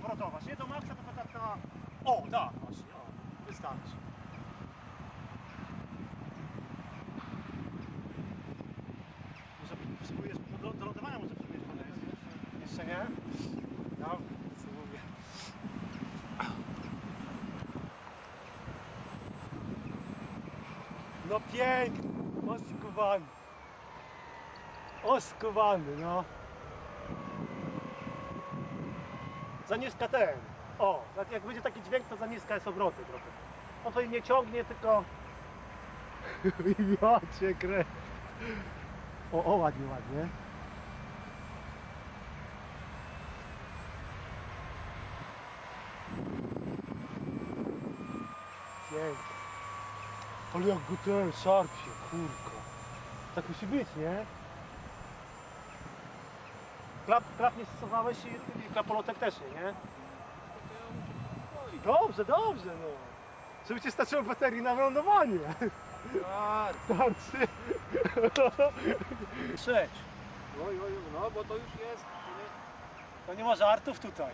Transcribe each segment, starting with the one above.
obrotować. Nie do maksa, tylko tak na... O, tak właśnie, o, wystarczy. Może spróbujesz do lądowania, może spróbujesz pan jeszcze nie? Dobra, co mówię. No piękny, oskubany. Oskubany, no. Za niska ten. O, jak będzie taki dźwięk, to za niska jest obroty trochę. On tutaj nie ciągnie, tylko... Ja cię krę. O, ładnie, ładnie. Pięknie. Ale jak go ten szarpie, kurka. Tak musi być, nie? Klap nie stosowałeś i klapolotek też nie? Dobrze, dobrze, no. Żeby cię starczyło baterii na lądowanie. Starczy. 6. Oj, no bo to już jest. To nie ma żartów tutaj.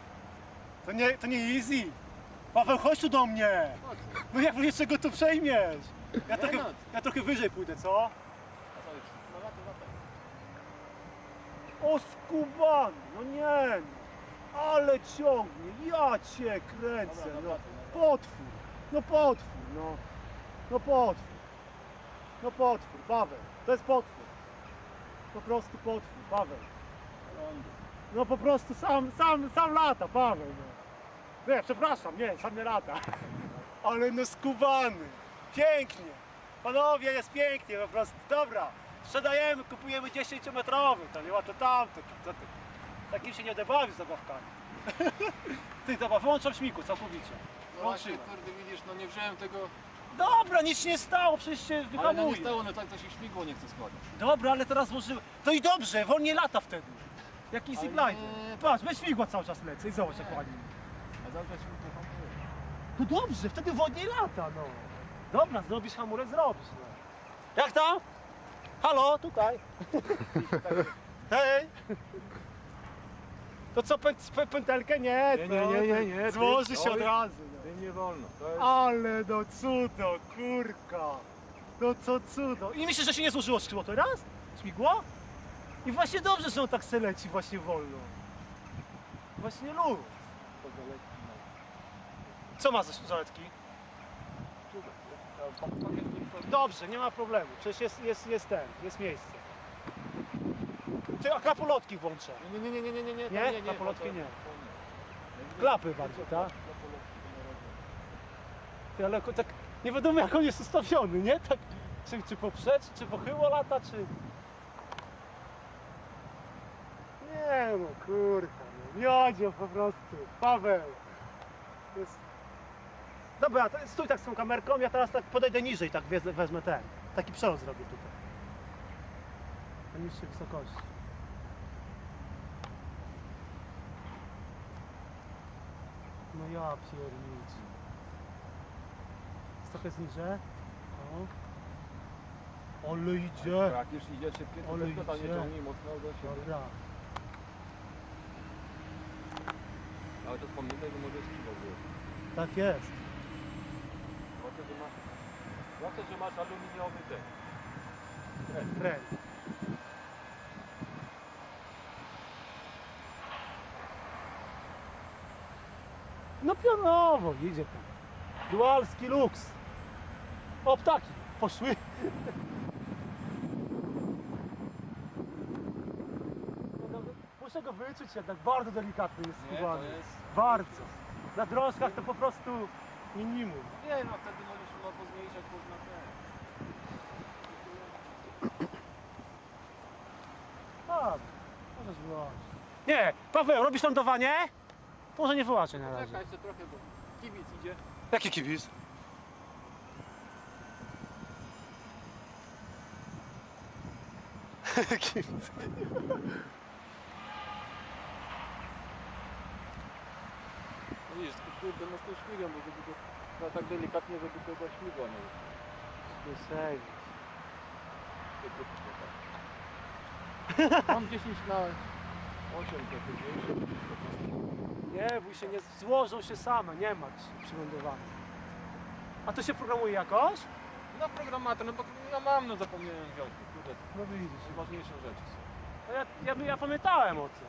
To nie easy. Paweł, chodź tu do mnie. No jak jeszcze go tu przejmiesz? Ja trochę wyżej pójdę, co? O skubany, no nie, no. Ale ciągnie, ja cię kręcę, no. Potwór, no potwór, no. No potwór. No potwór, Paweł, to jest potwór. Po prostu potwór, Paweł. No po prostu sam lata, Paweł, no. Nie, przepraszam, nie, sam nie lata. Ale no skubany, pięknie. Panowie, jest pięknie po prostu, dobra. Sprzedajemy, kupujemy 10-metrowy, to nie ma to tamto. Takim się nie debawi z zabawkami. Ty, dobra, wyłączam śmigło całkowicie. No właśnie, kurde, widzisz, no nie wziąłem tego... Dobra, nic się nie stało, przecież się wyhamuje. Ale no nie stało, no tak to się śmigło nie chce składać. Dobra, ale teraz złożyłem. To i dobrze, wolniej lata wtedy. Jak easy glider. Patrz, bez śmigła cały czas lecę i zobacz jak ładnie. A cały czas śmigło hamuje. No dobrze, wtedy wolniej lata, no. Dobra, zrobisz hamulec, zrobisz, no. Jak tam? Halo, tutaj. Hej. To co, pętelkę? Nie, Nie. Złoży się od razu. No. Tym nie wolno. To jest... Ale no cudo, kurka. No co cudo. I myślisz, że się nie złożyło skrzydło teraz? Śmigło? I właśnie dobrze, że on tak se leci właśnie wolno. Właśnie luz. Co ma za zaletki? Dobrze, nie ma problemu. Przecież jest miejsce. Ty, a klapolotki włączę. Nie? Klapolotki nie. Klapy bardziej, tak? Ty, ale tak nie wiadomo jak on jest ustawiony, nie? Tak, czy poprzeć, czy pochyło lata, czy... Nie no, kurka, no. Miodzio po prostu. Paweł. Jest... Dobra, to stój tak z tą kamerką, ja teraz tak podejdę niżej, tak wezmę ten. Taki przelot zrobię tutaj. Na niższej wysokości. No ja pierniczy. Jest trochę zniżę. O. Ale idzie. Jak już idzie szybkie, to Ale tylko tam nie idzie. ciągnij mocno do siebie. Dobra. Ale to wspomnijmy, że może skrzydło było. Tak jest. Zwłaszcza, że masz aluminiowy ten. Trend. No pionowo, idzie tam. Dualski Lux. O, ptaki poszły. Muszę go wyczuć jednak, bardzo delikatny jest skubany. Bardzo. Na drążkach to po prostu minimum. Nie no, wtedy możesz chyba pozmniejszać można ten. Tak, możesz wyłączyć. Nie, Paweł, robisz lądowanie? To może nie wyłączaj na razie. Czekaj jeszcze trochę, bo kibic idzie. Jaki kibic? Kibic. No widzisz, tylko kurde, no z tym śmigłem, bo żeby to no, tak delikatnie, żeby tego śmigła nie Słyszeli. Mam 10 na 8 to mniejsze. Nie nie bój się, nie złożą się same, nie martw się przy lądowaniu. A to się programuje jakoś? No programator, no bo no mam, no zapomniałem wziąć. Kurde, No widzisz. najważniejsze rzeczy są. No ja pamiętałem o tym.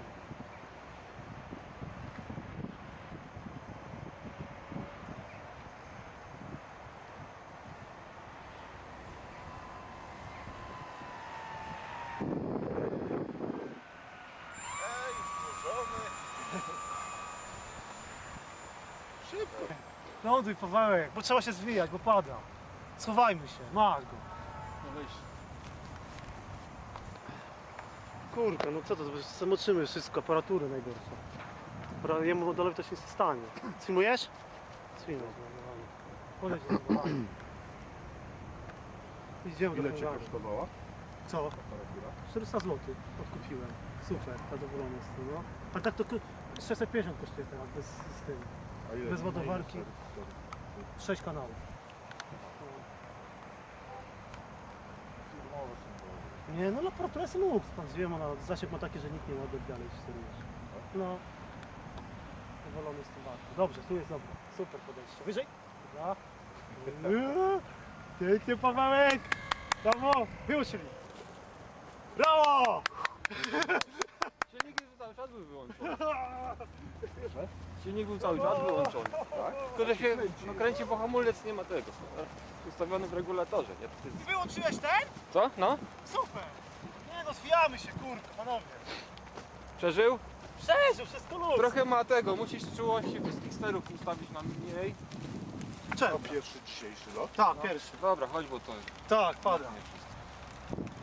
Ej, złożony. Szybko. Ląduj, Pawełek, bo trzeba się zwijać, bo pada. Schowajmy się, masz go. No weź. Kurka, no co to, zamoczymy wszystko, aparaturę najgorszą. Jemu modelowi to się nie stanie. Filmujesz? Filmuj, zdenerwowanie. Podejdź do zdenerwowania. Idziemy do Ile cię pożaru. kosztowała Co? aparatura? 400 zł odkupiłem. Super, zadowolony z tym, no. A tak to 650 kosztuje teraz, z tym. A ile Bez na ile ładowarki? serwis? 6 kanałów. Firmowe są to. Nie, no aparatura jest lux, pan zwiem, ona zasięg ma taki, że nikt nie ma dalej sterujesz. No. Zadowolony z tym bardzo. Dobrze, tu jest dobra. Super podejście. Wyżej. Dobra. Pięknie, Pawełek! Brawo! Wyuczyli! Brawo! Silnik cały czas był wyłączony. Silnik był cały czas wyłączony. Tak? Tylko, że się no, kręci, bo hamulec nie ma tego. Ustawiony w regulatorze, nie? To jest... Wyłączyłeś ten? Co? No? Super! Nie no, zwijamy się, kurka, panowie. Przeżył? Przeżył, wszystko luz. Trochę ma tego, musisz czułości wszystkich sterów ustawić na mniej. To pierwszy dzisiejszy lot? Tak, pierwszy. Dobra, chodź, bo to Tak, pada. nie wszystko.